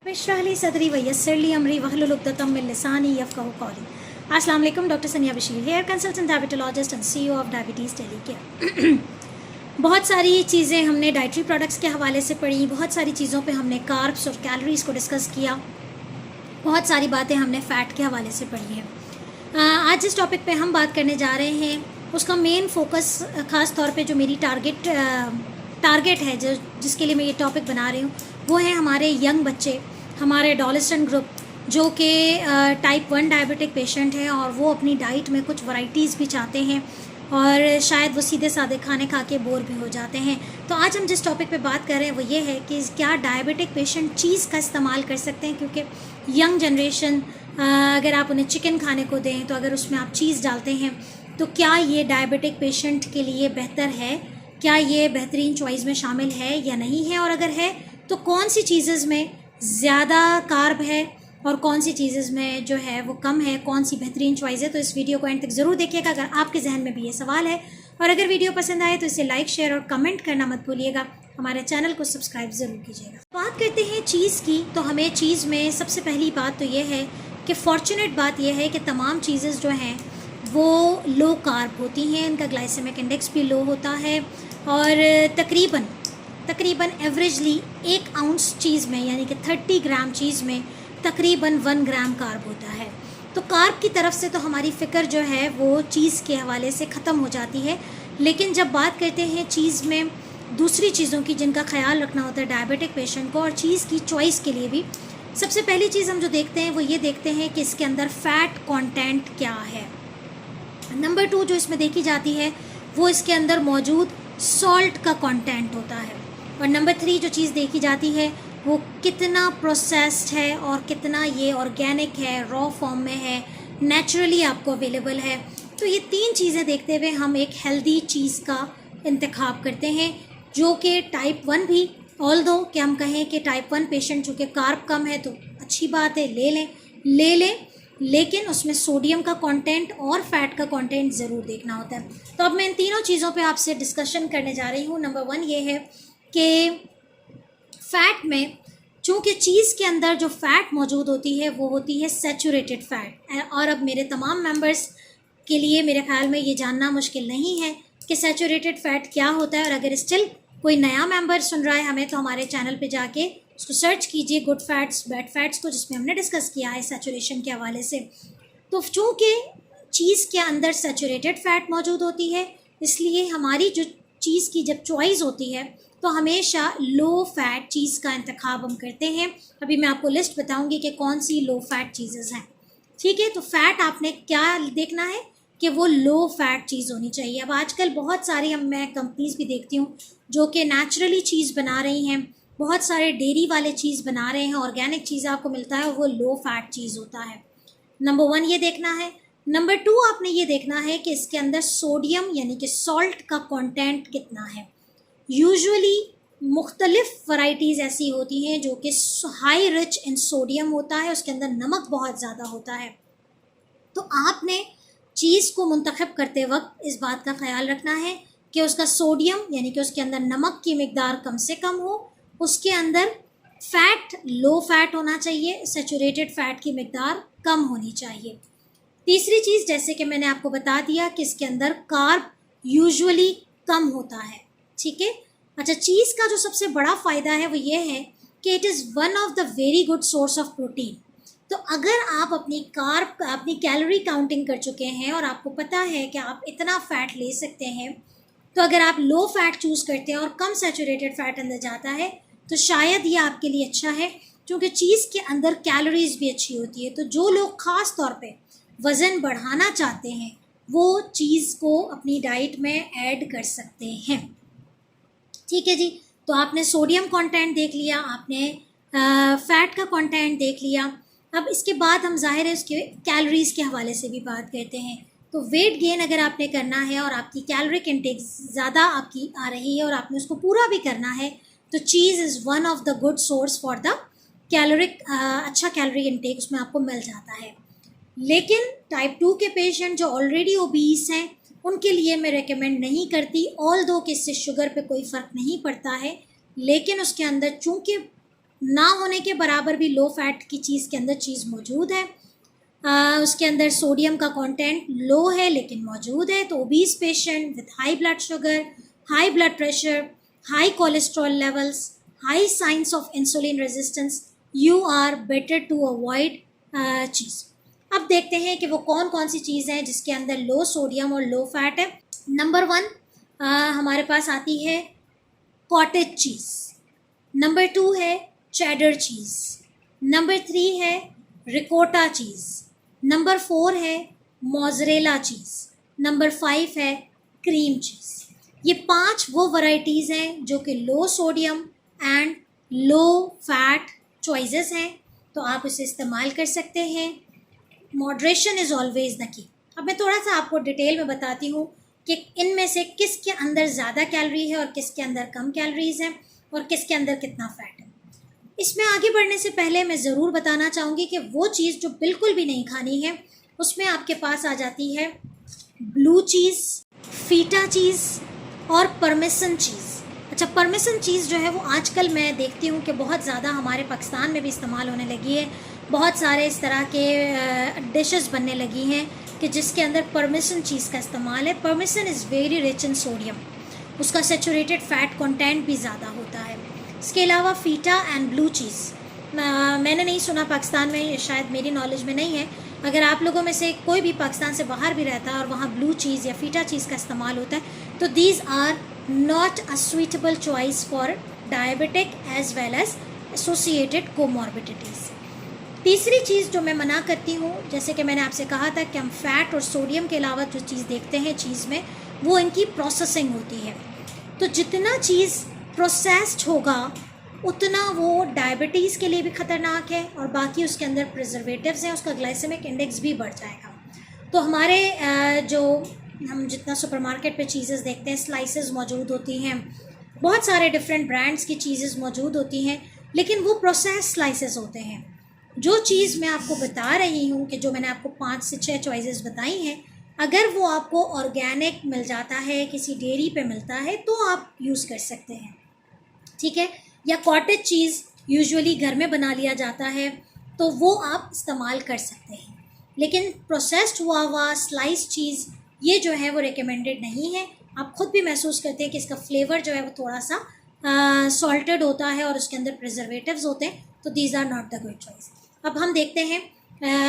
इश्रह सदरी वयस्सिरली अमरी वहलुल उक़दतम मिन लिसानी यफ़क़हू क़ौली। अस्सलाम वालेकुम, doctor Saniya Bashir here consultant, diabetologist and CEO of diabetes tele care. बहुत सारी चीज़ें हमने डाइटरी प्रोडक्ट्स के हवाले से पढ़ी, बहुत सारी चीज़ों पे हमने कार्ब्स और कैलोरीज़ को डिस्कस किया, बहुत सारी बातें हमने फ़ैट के हवाले से पढ़ी हैं। आज जिस टॉपिक पे हम बात करने जा रहे हैं उसका मेन फोकस ख़ास तौर पे जो मेरी टारगेट है जिसके लिए मैं ये टॉपिक बना रही हूँ वो है हमारे यंग बच्चे, हमारे एडोलेसेंट ग्रुप जो कि टाइप 1 डायबिटिक पेशेंट हैं और वो अपनी डाइट में कुछ वैरायटीज़ भी चाहते हैं और शायद वो सीधे सादे खाने खा के बोर भी हो जाते हैं। तो आज हम जिस टॉपिक पे बात कर रहे हैं वो ये है कि क्या डायबिटिक पेशेंट चीज़ का इस्तेमाल कर सकते हैं, क्योंकि यंग जनरेशन अगर आप उन्हें चिकन खाने को दें तो अगर उसमें आप चीज़ डालते हैं तो क्या ये डायबिटिक पेशेंट के लिए बेहतर है, क्या ये बेहतरीन चॉइस में शामिल है या नहीं है, और अगर है तो कौन सी चीज़ें में ज़्यादा कार्ब है और कौन सी चीज़ें में जो है वो कम है, कौन सी बेहतरीन चॉइस है। तो इस वीडियो को एंड तक ज़रूर देखिएगा अगर आपके जहन में भी ये सवाल है, और अगर वीडियो पसंद आए तो इसे लाइक, शेयर और कमेंट करना मत भूलिएगा। हमारे चैनल को सब्सक्राइब ज़रूर कीजिएगा। बात करते हैं चीज़ की, तो हमें चीज़ में सबसे पहली बात तो ये है कि फॉर्चुनेट बात यह है कि तमाम चीज़ें जो हैं वो लो कार्ब होती हैं, इनका ग्लाइसेमिक इंडेक्स भी लो होता है और तकरीबन एवरेजली 1 आउंस चीज़ में यानी कि 30 ग्राम चीज़ में तकरीबन 1 ग्राम कार्ब होता है। तो कार्ब की तरफ से तो हमारी फ़िक्र जो है वो चीज़ के हवाले से ख़त्म हो जाती है, लेकिन जब बात करते हैं चीज़ में दूसरी चीज़ों की जिनका ख्याल रखना होता है डायबिटिक पेशेंट को और चीज़ की चॉइस के लिए भी, सबसे पहली चीज़ हम जो देखते हैं वो ये देखते हैं कि इसके अंदर फ़ैट कंटेंट क्या है। नंबर 2 जो इसमें देखी जाती है वो इसके अंदर मौजूद सॉल्ट का कंटेंट होता है, और नंबर 3 जो चीज़ देखी जाती है वो कितना प्रोसेस्ड है और कितना ये ऑर्गेनिक है, रॉ फॉर्म में है, नेचुरली आपको अवेलेबल है। तो ये 3 चीज़ें देखते हुए हम एक हेल्दी चीज़ का इंतखाब करते हैं जो कि टाइप 1 भी, ऑल्दो कि हम कहें कि टाइप 1 पेशेंट जो कि कार्ब कम है तो अच्छी बात है, ले लें, लेकिन उसमें सोडियम का कंटेंट और फैट का कंटेंट ज़रूर देखना होता है। तो अब मैं इन तीनों चीज़ों पे आपसे डिस्कशन करने जा रही हूँ। नंबर 1 ये है कि फ़ैट में चूँकि चीज़ के अंदर जो फ़ैट मौजूद होती है वो होती है सैचुरेटेड फ़ैट, और अब मेरे तमाम मेंबर्स के लिए मेरे ख़्याल में ये जानना मुश्किल नहीं है कि सैचुरेटेड फ़ैट क्या होता है, और अगर स्टिल कोई नया मेंबर सुन रहा है हमें तो हमारे चैनल पे जाके उसको सर्च कीजिए गुड फैट्स बैड फैट्स को, जिसमें हमने डिस्कस किया है सैचुरेशन के हवाले से। तो चूँकि चीज़ के अंदर सैचुरेटेड फ़ैट मौजूद होती है इसलिए हमारी जो चीज़ की जब चॉइस होती है तो हमेशा लो फैट चीज़ का इंतखाब हम करते हैं। अभी मैं आपको लिस्ट बताऊंगी कि कौन सी लो फैट चीज़ें हैं, ठीक है। तो फैट आपने क्या देखना है कि वो लो फैट चीज़ होनी चाहिए। अब आजकल बहुत सारी मैं कंपनीज़ भी देखती हूँ जो कि नेचुरली चीज़ बना रही हैं, बहुत सारे डेयरी वाले चीज़ बना रहे हैं, ऑर्गेनिक चीज़ आपको मिलता है और वो लो फैट चीज़ होता है। नंबर 1 ये देखना है। नंबर 2 आपने ये देखना है कि इसके अंदर सोडियम यानी कि सॉल्ट का कंटेंट कितना है। यूजुअली मुख्तलिफ वैरायटीज़ ऐसी होती हैं जो कि हाई रिच इन सोडियम होता है, उसके अंदर नमक बहुत ज़्यादा होता है। तो आपने चीज़ को मुंतखब करते वक्त इस बात का ख्याल रखना है कि उसका सोडियम यानी कि उसके अंदर नमक की मिकदार कम से कम हो, उसके अंदर फ़ैट लो फैट होना चाहिए, सैचुरेटेड फ़ैट की मिकदार कम होनी चाहिए। तीसरी चीज़ जैसे कि मैंने आपको बता दिया कि इसके अंदर कार्ब यूजुअली कम होता है, ठीक है। अच्छा, चीज़ का जो सबसे बड़ा फ़ायदा है वो ये है कि it is one of the very good source of protein. तो अगर आप अपनी कैलोरी काउंटिंग कर चुके हैं और आपको पता है कि आप इतना फ़ैट ले सकते हैं, तो अगर आप लो फैट चूज़ करते हैं और कम सैचुरेटेड फ़ैट अंदर जाता है तो शायद ये आपके लिए अच्छा है, क्योंकि चीज़ के अंदर कैलोरीज़ भी अच्छी होती है। तो जो लोग ख़ास तौर पे वज़न बढ़ाना चाहते हैं वो चीज़ को अपनी डाइट में ऐड कर सकते हैं, ठीक है जी। तो आपने सोडियम कंटेंट देख लिया, आपने फ़ैट का कंटेंट देख लिया। अब इसके बाद हम ज़ाहिर है उसके कैलोरीज़ के हवाले से भी बात करते हैं। तो वेट गेन अगर आपने करना है और आपकी कैलोरिक इंटेक ज़्यादा आपकी आ रही है और आपने उसको पूरा भी करना है तो cheese is one of the good source for the caloric, अच्छा कैलोरी इंटेक उसमें आपको मिल जाता है। लेकिन टाइप 2 के पेशेंट जो ऑलरेडी ओबीस हैं उनके लिए मैं रेकमेंड नहीं करती, ऑल्दो कि इससे शुगर पे कोई फ़र्क नहीं पड़ता है, लेकिन उसके अंदर चूँकि ना होने के बराबर भी लो फैट की चीज़ के अंदर चीज़ मौजूद है। उसके अंदर सोडियम का कंटेंट लो है लेकिन मौजूद है। तो obese patient with high blood sugar, high blood pressure, high cholesterol levels, high signs of insulin resistance, you are better to avoid cheese. अब देखते हैं कि वो कौन कौन सी चीज़ है जिसके अंदर लो सोडियम और लो फैट है। नंबर 1 हमारे पास आती है कॉटेज चीज़, नंबर 2 है चेडर चीज़, नंबर 3 है रिकोटा चीज़, नंबर 4 है मोज़रेला चीज़, नंबर 5 है क्रीम चीज़। ये 5 वो वैरायटीज़ हैं जो कि low sodium and low fat choices हैं, तो आप उसे इस्तेमाल कर सकते हैं। Moderation is always the key. अब मैं थोड़ा सा आपको डिटेल में बताती हूँ कि इनमें से किसके अंदर ज़्यादा कैलोरी है और किसके अंदर कम कैलोरीज़ हैं और किसके अंदर कितना फ़ैट है। इसमें आगे बढ़ने से पहले मैं ज़रूर बताना चाहूँगी कि वो चीज़ जो बिल्कुल भी नहीं खानी है उसमें आपके पास आ जाती है ब्लू चीज़, फीटा चीज़ और परमेसन चीज़। अच्छा, परमेसन चीज़ जो है वो आजकल मैं देखती हूँ कि बहुत ज़्यादा हमारे पाकिस्तान में भी इस्तेमाल होने लगी है। बहुत सारे इस तरह के डिशेस बनने लगी हैं कि जिसके अंदर परमेसन चीज़ का इस्तेमाल है। Parmesan is very rich in sodium, उसका सेचुरेटेड फैट कंटेंट भी ज़्यादा होता है। इसके अलावा फीटा एंड ब्लू चीज़ मैंने नहीं सुना पाकिस्तान में, शायद मेरी नॉलेज में नहीं है। अगर आप लोगों में से कोई भी पाकिस्तान से बाहर भी रहता है और वहाँ ब्लू चीज़ या फीटा चीज़ का इस्तेमाल होता है तो these are not a suitable choice for diabetic as well as associated comorbidities. तीसरी चीज़ जो मैं मना करती हूँ, जैसे कि मैंने आपसे कहा था कि हम फैट और सोडियम के अलावा जो चीज़ देखते हैं चीज़ में, वो इनकी प्रोसेसिंग होती है। तो जितना चीज़ प्रोसेस्ड होगा उतना वो डायबिटीज़ के लिए भी ख़तरनाक है और बाकी उसके अंदर प्रिजर्वेटिव्स हैं, उसका ग्लाइसेमिक इंडेक्स भी बढ़ जाएगा। तो हमारे जो हम जितना सुपरमार्केट पे चीज़ेस देखते हैं, स्लाइसेस मौजूद होती हैं, बहुत सारे डिफरेंट ब्रांड्स की चीज़ेस मौजूद होती हैं, लेकिन वो प्रोसेस स्लाइसेस होते हैं। जो चीज़ मैं आपको बता रही हूँ कि जो मैंने आपको 5 से 6 चॉइसेस बताई हैं, अगर वो आपको ऑर्गेनिक मिल जाता है, किसी डेयरी पे मिलता है, तो आप यूज़ कर सकते हैं, ठीक है। या कॉटेज चीज़ यूजुअली घर में बना लिया जाता है तो वो आप इस्तेमाल कर सकते हैं, लेकिन प्रोसेस्ड हुआ स्लाइस चीज़ ये जो है वो रिकमेंडेड नहीं है। आप ख़ुद भी महसूस करते हैं कि इसका फ्लेवर जो है वो थोड़ा सा सॉल्टेड होता है और उसके अंदर प्रिजर्वेटिव्स होते हैं, तो these are not the good choice. अब हम देखते हैं,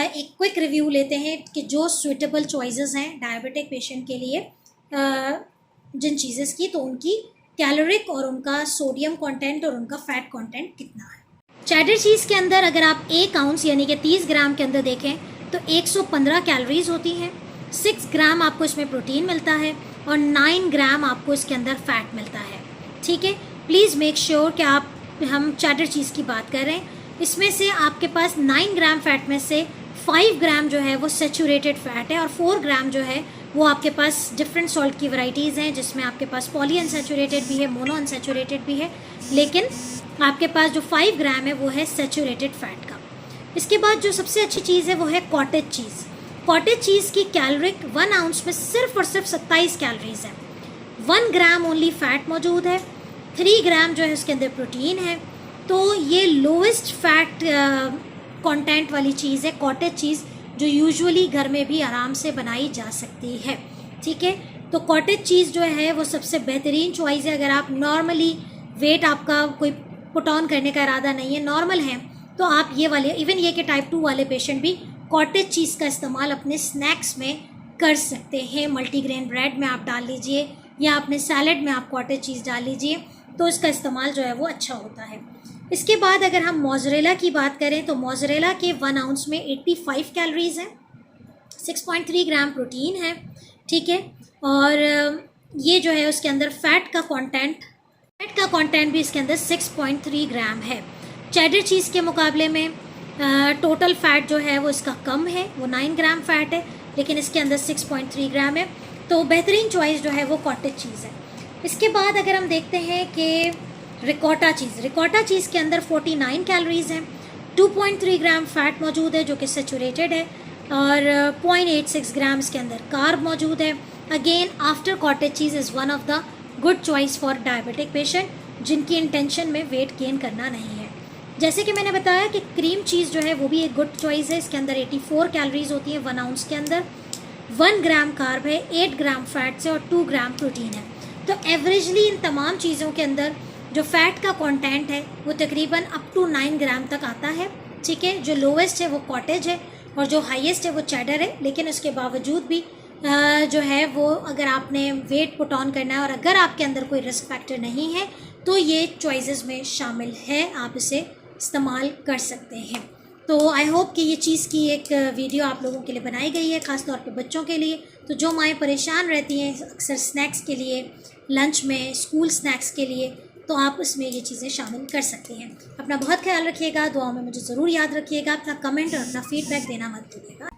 एक क्विक रिव्यू लेते हैं कि जो सुइटेबल चॉइसेस हैं डायबिटिक पेशेंट के लिए जिन चीज़ेस की, तो उनकी कैलोरिक और उनका सोडियम कंटेंट और उनका फैट कंटेंट कितना है। चेडर चीज़ के अंदर अगर आप 1 आउंस यानी कि 30 ग्राम के अंदर देखें तो 115 कैलोरीज होती हैं, 6 ग्राम आपको इसमें प्रोटीन मिलता है और 9 ग्राम आपको इसके अंदर फैट मिलता है, ठीक है। प्लीज़ मेक श्योर कि हम चेडर चीज़ की बात कर रहे हैं। इसमें से आपके पास 9 ग्राम फैट में से 5 ग्राम जो है वो सेचुरेटेड फैट है और 4 ग्राम जो है वो आपके पास डिफरेंट सॉल्ट की वैराइटीज़ हैं, जिसमें आपके पास पॉली अनसेचुरेटेड भी है, मोनो अनसेचुरेटेड भी है, लेकिन आपके पास जो 5 ग्राम है वो है सेचुरेटेड फैट का। इसके बाद जो सबसे अच्छी चीज़ है वो है कॉटेज चीज़। कॉटेज चीज़ की कैलोरिक 1 आउंस में सिर्फ और सिर्फ 27 कैलोरीज है, 1 ग्राम ओनली फैट मौजूद है, 3 ग्राम जो है उसके अंदर प्रोटीन है। तो ये लोवेस्ट फैट कंटेंट वाली चीज़ है कॉटेज चीज़, जो यूजुअली घर में भी आराम से बनाई जा सकती है, ठीक है। तो कॉटेज चीज़ जो है वो सबसे बेहतरीन चॉइस है। अगर आप नॉर्मली वेट आपका कोई पुट ऑन करने का इरादा नहीं है, नॉर्मल है, तो आप ये वाले, इवन ये कि टाइप 2 वाले पेशेंट भी कॉटेज चीज़ का इस्तेमाल अपने स्नैक्स में कर सकते हैं। मल्टीग्रेन ब्रेड में आप डाल लीजिए या अपने सैलड में आप कॉटेज चीज़ डाल लीजिए, तो इसका इस्तेमाल जो है वो अच्छा होता है। इसके बाद अगर हम मोज़रेला की बात करें तो मोज़रेला के 1 आउंस में 85 कैलोरीज हैं, 6.3 ग्राम प्रोटीन है, ठीक है। और ये जो है उसके अंदर फैट का कंटेंट भी इसके अंदर 6.3 ग्राम है। चेडर चीज़ के मुकाबले में टोटल फैट जो है वो इसका कम है, वो 9 ग्राम फैट है, लेकिन इसके अंदर 6.3 ग्राम है। तो बेहतरीन चॉइस जो है वो कॉटेज चीज़ है। इसके बाद अगर हम देखते हैं कि रिकोटा चीज़ के अंदर 49 कैलोरीज हैं, 2.3 ग्राम फैट मौजूद है जो कि सेचुरेटेड है और 0.86 ग्राम इसके अंदर कार्ब मौजूद है। Again after cottage cheese is one of the good choice for diabetic patient जिनकी इंटेंशन में वेट गेन करना नहीं है। जैसे कि मैंने बताया कि क्रीम चीज़ जो है वो भी एक गुड चॉइस है। इसके अंदर 84 कैलोरीज होती हैं 1 आउंस के अंदर, 1 ग्राम कार्ब है, 8 ग्राम फैट्स है और 2 ग्राम प्रोटीन है। तो एवरेजली इन तमाम चीज़ों के अंदर जो फैट का कंटेंट है वो तकरीबन अप टू 9 ग्राम तक आता है, ठीक है। जो लोवेस्ट है वो कॉटेज है और जो हाईएस्ट है वो चेडर है। लेकिन उसके बावजूद भी जो है वो अगर आपने वेट पुट ऑन करना है और अगर आपके अंदर कोई रिस्क फैक्टर नहीं है तो ये चॉइसेस में शामिल है, आप इसे इस्तेमाल कर सकते हैं। तो आई होप कि ये चीज़ की एक वीडियो आप लोगों के लिए बनाई गई है, ख़ास तौर पे बच्चों के लिए। तो जो माएँ परेशान रहती हैं अक्सर स्नैक्स के लिए, लंच में, स्कूल स्नैक्स के लिए, तो आप उसमें ये चीज़ें शामिल कर सकते हैं। अपना बहुत ख्याल रखिएगा, दुआओं में मुझे ज़रूर याद रखिएगा, अपना कमेंट और अपना फीडबैक देना मत भूलिएगा।